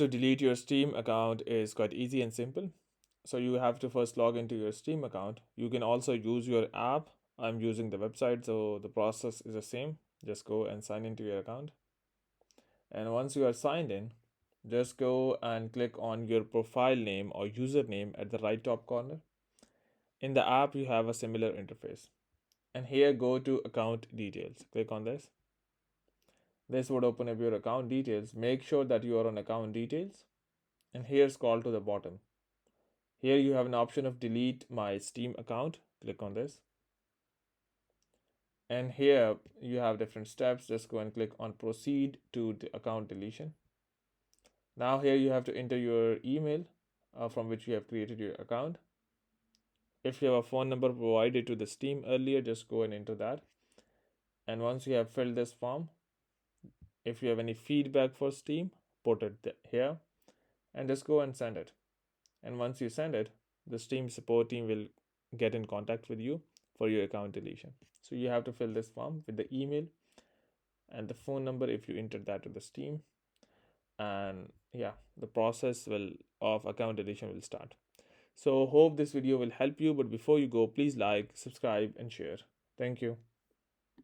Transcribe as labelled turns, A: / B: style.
A: To delete your Steam account is quite easy and simple. So you have to first log into your Steam account. You can also use your app. I'm using the website, so the process is the same. Just go and sign into your account. And once you are signed in, just go and click on your profile name or username at the right top corner. In the app, you have a similar interface. And here, go to account details. Click on this. This would open up your account details. Make sure that you are on account details. And here, scroll to the bottom. Here, you have an option of delete my Steam account. Click on this. And here, you have different steps. Just go and click on proceed to the account deletion. Now, here you have to enter your email from which you have created your account. If you have a phone number provided to the Steam earlier, just go and enter that. And once you have filled this form, if you have any feedback for Steam, put it here and just go and send it. And once you send it, the Steam support team will get in contact with you for your account deletion. So you have to fill this form with the email and the phone number if you entered that to the Steam. And yeah, the process will of account deletion will start. So hope this video will help you, but before you go, please like, subscribe and share. Thank you.